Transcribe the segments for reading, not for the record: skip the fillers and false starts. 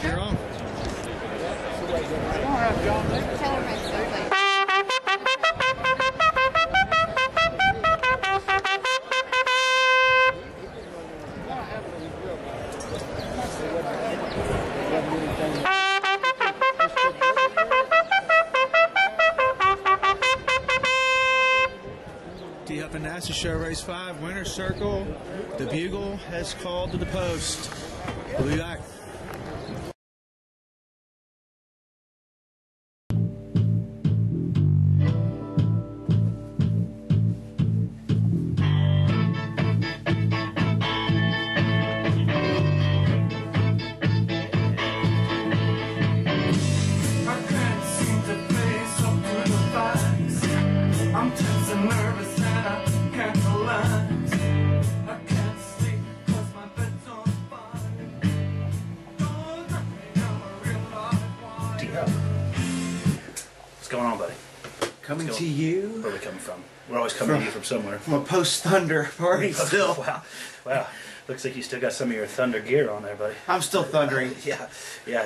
You're on. Up and Nasty Show, Race 5, Winner's Circle. The Bugle has called to the post. We'll be back. What's going on, buddy? Coming to you. Where are we coming from? We're always coming to you from somewhere. From a post-Thunder party still. Wow. Looks like you still got some of your Thunder gear on there, buddy. I'm still thundering. Yeah,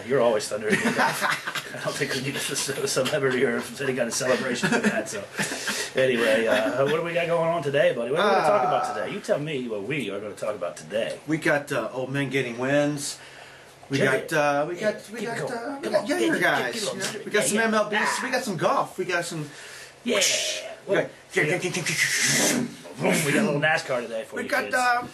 you're always thundering. I don't think we need a celebrity or any kind of celebration for that. So, anyway, what do we got going on today, buddy? What are we going to talk about today? You tell me what we are going to talk about today. We got old men getting wins. We got younger guys. We got some MLBs. We got some golf. We got some. Yeah. We got a little NASCAR today for you. We got the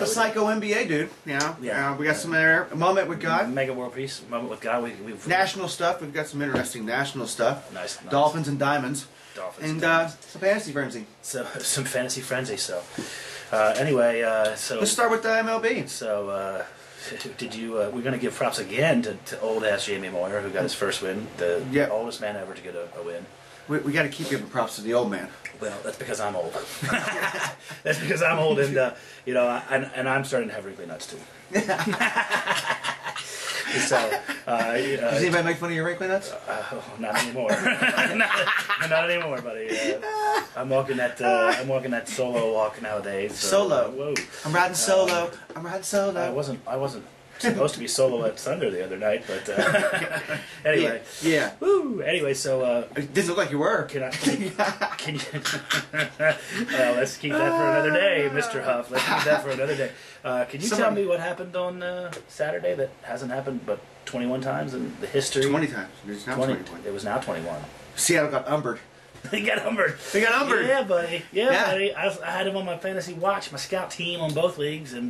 psycho NBA dude. Yeah. We got some moment with God. Mega World Peace. Moment with God. We've national stuff. We've got some interesting national stuff. Nice. Dolphins and Diamonds. And some fantasy frenzy. So some fantasy frenzy. So anyway, so let's start with the MLB. So. Did you? We're going to give props again to old ass Jamie Moyer, who got his first win, the oldest man ever to get a win. We got to keep giving props to the old man. Well, that's because I'm old. That's because I'm old, and you know, and I'm starting to have wrinkly nuts too. So, does anybody make fun of your wrinkly nuts? Not anymore. not anymore, buddy. I'm walking that solo walk nowadays. So, solo. Whoa. I'm riding solo. I'm riding solo. I wasn't supposed to be solo at Thunder the other night, but anyway. Yeah. Woo. Anyway, so it didn't look like you were. Can you? Well, let's keep that for another day, Mr. Huff. Let's keep that for another day. Can you tell me what happened on Saturday that hasn't happened but 21 times in the history? 20 times. It's now 20. It was now 21. Seattle got umbered. They got umbered. They got umbered. Yeah, buddy. Yeah, buddy. I had him on my fantasy watch, my scout team on both leagues, and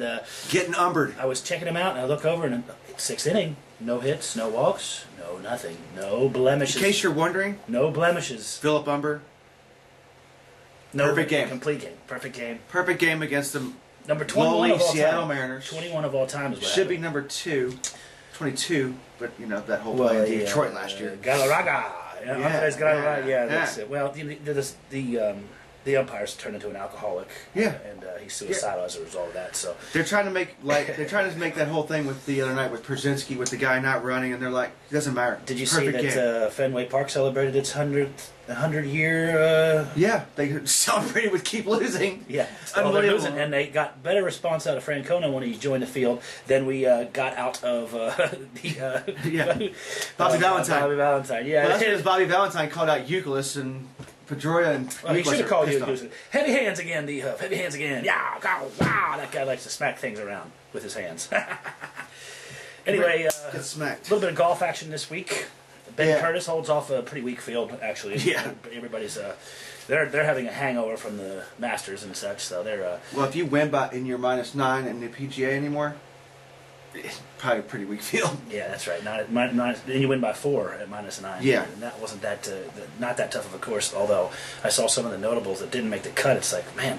getting umbered. I was checking him out, and I look over, and sixth inning, no hits, no walks, no nothing, no blemishes. In case you're wondering, no blemishes. Philip Umber. No, perfect game. Complete game. Perfect game. Perfect game against the number 21 of all Seattle time. Mariners. 21 of all time is what should happened. be number 22, but you know that whole play in Detroit last year. Galarraga. That's it. Well, the umpires turned into an alcoholic. Yeah. And he's suicidal as a result of that. So they're trying to make that whole thing with the other night with Przinsky with the guy not running, and they're like, it doesn't matter. Did you see that Fenway Park celebrated its 100 year? Yeah, they celebrated with keep losing. Yeah, unbelievable. And they got better response out of Francona when he joined the field than we got out of Bobby Valentine. Bobby Valentine. Yeah, well, that's because Bobby Valentine called out Euclid and Pedroia and. Well, he should have called you. Heavy hands again, D Huff. Heavy hands again. Yeah, wow. That guy likes to smack things around with his hands. Anyway, get smacked. A little bit of golf action this week. Ben Curtis holds off a pretty weak field, actually. Yeah. Everybody's they're having a hangover from the Masters and such, so they're. Well, if you win in your -9 in the PGA anymore, it's probably a pretty weak field. Yeah, that's right. Then you win by 4 at -9. Yeah. And that wasn't not that tough of a course. Although I saw some of the notables that didn't make the cut. It's like, man,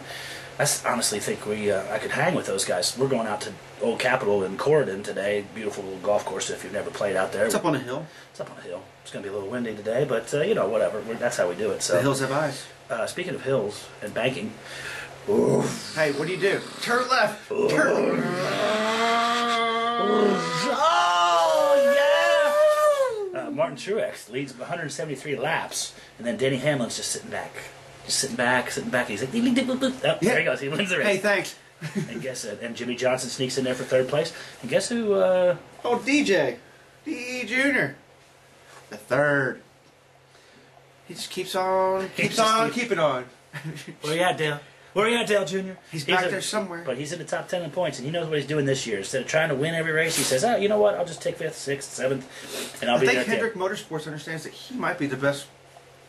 I honestly think I could hang with those guys. We're going out to Old Capitol in Corridon today. Beautiful little golf course if you've never played out there. It's up on a hill. It's up on a hill. It's going to be a little windy today, but you know, whatever. That's how we do it. So the hills have eyes. Speaking of hills and banking. Hey, what do you do? Turn left. Turn. Oh yeah! Martin Truex leads 173 laps, and then Denny Hamlin's just sitting back. He's like, oh, there he goes. He wins the race. Hey, thanks. And and Jimmy Johnson sneaks in there for third place. And guess who? Oh, DJ. D. Jr. The third. He just keeps on keeping on. Where you at, Dale? Where you at, Dale Jr.? He's back there somewhere. But he's in the top 10 in points, and he knows what he's doing this year. Instead of trying to win every race, he says, "Oh, you know what? I'll just take 5th, 6th, 7th, and I'll be there." I think Hendrick Motorsports understands that he might be the best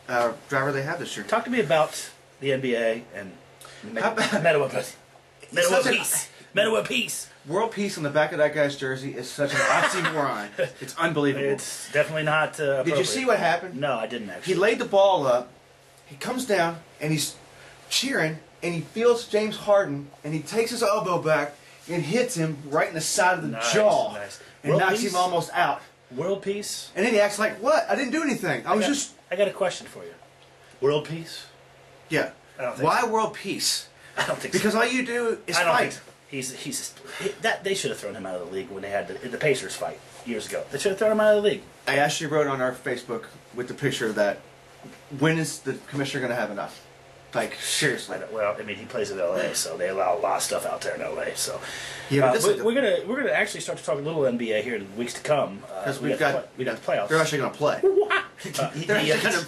driver they have this year. Talk to me about the NBA and Meta Peace. Meta Peace. World Peace on the back of that guy's jersey is such an oxymoron. It's unbelievable. It's definitely not appropriate. Did you see what happened? No, I didn't actually. He laid the ball up. He comes down and he's cheering and he feels James Harden and he takes his elbow back and hits him right in the side of the jaw and knocks him almost out. World Peace. And then he acts like, "What? I didn't do anything. I got a question for you. World Peace? Yeah. I don't think Why so. World Peace? I don't think because so. all you do is I don't fight. think so. They should have thrown him out of the league when they had the Pacers fight years ago. They should have thrown him out of the league. I actually wrote on our Facebook with the picture of that. When is the commissioner going to have enough? Like, seriously. Well, I mean, he plays in L.A., so they allow a lot of stuff out there in L.A. So yeah, we're gonna actually start to talk a little NBA here in the weeks to come. Because we got the playoffs. They're actually going to play. They're going to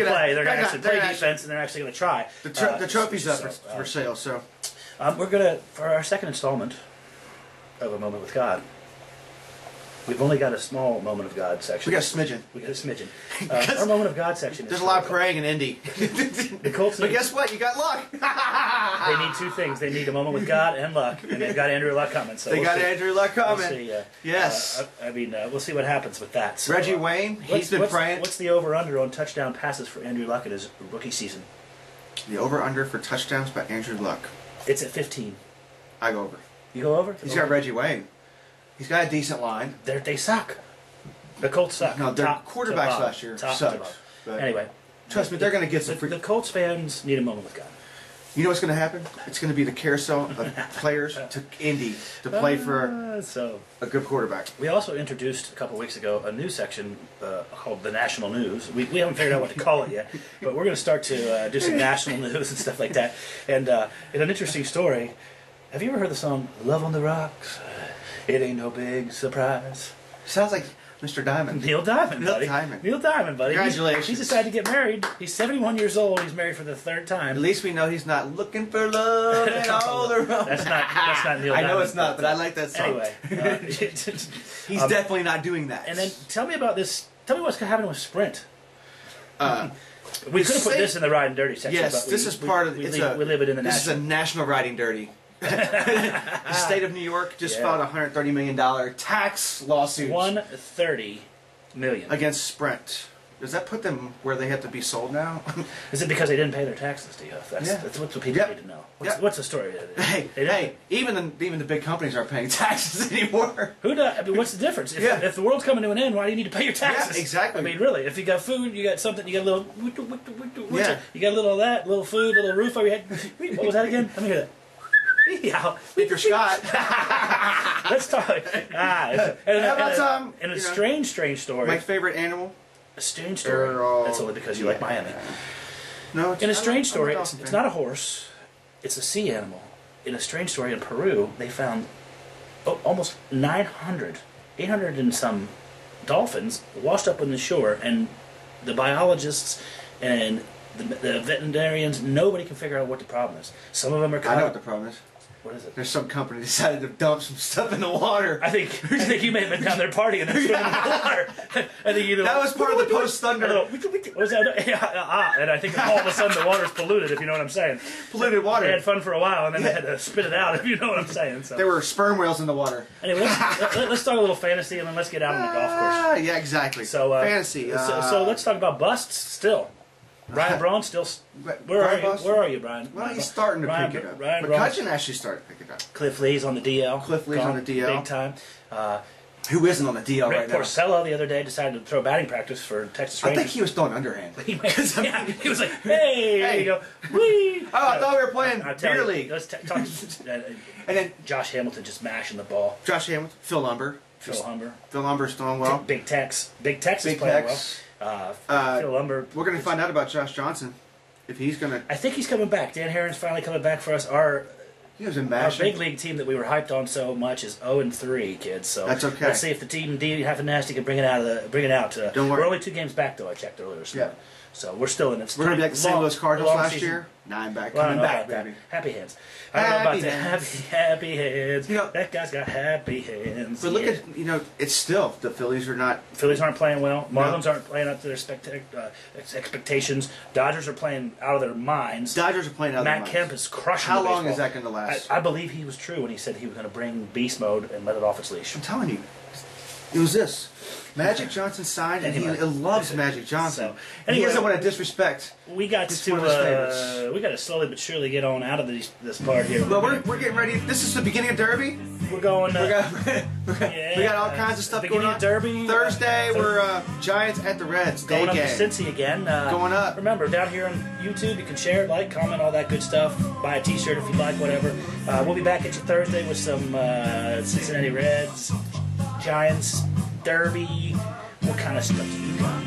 play. They're going to actually play defense, and they're actually going to try. The trophy's up for sale. So we're gonna, for our second installment of A Moment with God. We've only got a small Moment of God section. We got a smidgen. Our Moment of God section. There's a lot of praying in Indy. The Colts. But guess what? You got luck. They need two things. They need a moment with God and luck, and they've got Andrew Luck coming. So Andrew Luck coming. We'll see, yes. We'll see what happens with that. So, Reggie Wayne, he's been praying. What's the over/under on touchdown passes for Andrew Luck in his rookie season? The over/under for touchdowns by Andrew Luck. It's at 15. I go over. You go over? He's got Reggie Wayne. He's got a decent line. They suck. The Colts suck. No, their quarterbacks last year sucked. Anyway, trust me, they're going to get some free. The Colts fans need a moment with God. You know what's going to happen? It's going to be the carousel of players to Indy to play for a good quarterback. We also introduced a couple weeks ago a new section called the National News. We haven't figured out what to call it yet, but we're going to start to do some national news and stuff like that. And in an interesting story, have you ever heard the song "Love on the Rocks"? It ain't no big surprise. Sounds like Mr. Diamond. Neil Diamond, buddy. Neil Diamond, buddy. Congratulations. He's decided to get married. He's 71 years old. He's married for the third time. At least we know he's not looking for love and all the wrong. That's not Neil Diamond. I know it's not, but I like that song. Anyway. He's definitely not doing that. And then tell me about this. Tell me what's happening with Sprint. We could have put this in the Ride and Dirty section. Yes, but this is part of. We live it in the This is a national Riding Dirty. The state of New York just filed a $130 million tax lawsuit. $130 million against Sprint. Does that put them where they have to be sold now? Is it because they didn't pay their taxes to you? That's what people need to know. What's the story? Hey, even the big companies aren't paying taxes anymore. Who does? I mean, what's the difference? If the world's coming to an end, why do you need to pay your taxes? Yeah, exactly. I mean, really, if you got food, you got something, you got a little, you got a little of that, little food, little roof over your head. What was that again? Let me hear that. Yeah. If you're Scott. Let's talk. And a strange story. My favorite animal? A strange story. That's only because you like Miami. No. In a strange story, it's not a horse. It's a sea animal. In a strange story in Peru, they found almost 800 and some dolphins washed up on the shore, and the biologists and the veterinarians, nobody can figure out what the problem is. Some of them are I know what the problem is. What is it? There's some company decided to dump some stuff in the water. I think you may have been down there partying and swimming in the water. I think that was part of the post-Thunder. What was that? And I think all of a sudden the water's polluted, if you know what I'm saying. Polluted water. They had fun for a while, and then they had to spit it out, if you know what I'm saying. So. There were sperm whales in the water. Anyway, let's talk a little fantasy, and then let's get out on the golf course. Yeah, exactly. So fantasy. So let's talk about busts still. Brian Braun still. Where are you, Brian? Well, he's starting to pick it up. McCutcheon actually started to pick it up. Cliff Lee's on the DL. Cliff Lee's on the DL. Big time. Who isn't on the DL right now? Rick Porcello the other day decided to throw batting practice for Texas Rangers. I think he was throwing underhand. He was like, hey, there you go. Whee! Oh, I thought we were playing beer league. Let's talk. And then Josh Hamilton just mashing the ball. Josh Hamilton, Phil Humber. Phil Humber's doing well. Big Tex is playing well. Phil Humber. We're going to find out about Josh Johnson. If he's going to... I think he's coming back. Dan Herron's finally coming back for us. Our He was in Our Mashing. big league team that we were hyped on so much is 0-3, kids. So That's okay. Let's see if the team D Half and Nasty can bring it out. Don't worry. We're only 2 games back though. I checked earlier. So we're still in it. We're gonna be like the St. Louis Cardinals last season. year. 9 back, Well, I coming don't know back, about baby. that. Happy hands. I don't know about that. Hands. Happy hands. You know, that guy's got happy hands. But look at, it's still, the Phillies are not. Phillies aren't playing well. Marlins aren't playing up to their expectations. Dodgers are playing out of their minds. Dodgers are playing out of their Matt minds. Kemp is crushing How the long baseball. is that going to last? I believe he was true when he said he was going to bring beast mode and let it off its leash. I'm telling you, it was this. Magic Johnson signed, and he loves Magic Johnson. So, and he anyway, doesn't want to disrespect. We got It's one of his favorites. to slowly but surely get on out of this part here. But we're getting ready. This is the beginning of Derby. We're going. We got all kinds of stuff going beginning on. of Derby. Thursday, we're Giants at the Reds. Day Going up to game. Cincy again. Going up. Remember, down here on YouTube, you can share, like, comment, all that good stuff. Buy a T-shirt if you like, whatever. We'll be back at you Thursday with some Cincinnati Reds, Giants, Derby. What kind of stuff do you got?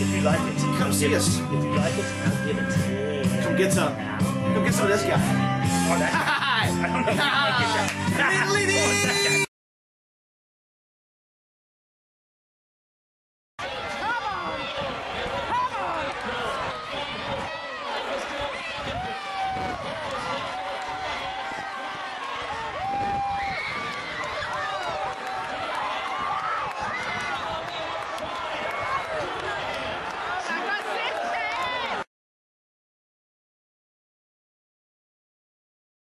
If you like it, Come see us. If you like it, I'll give it to you. Come get some. Come get some of this guy. Oh, that guy. I don't know if you want to get that.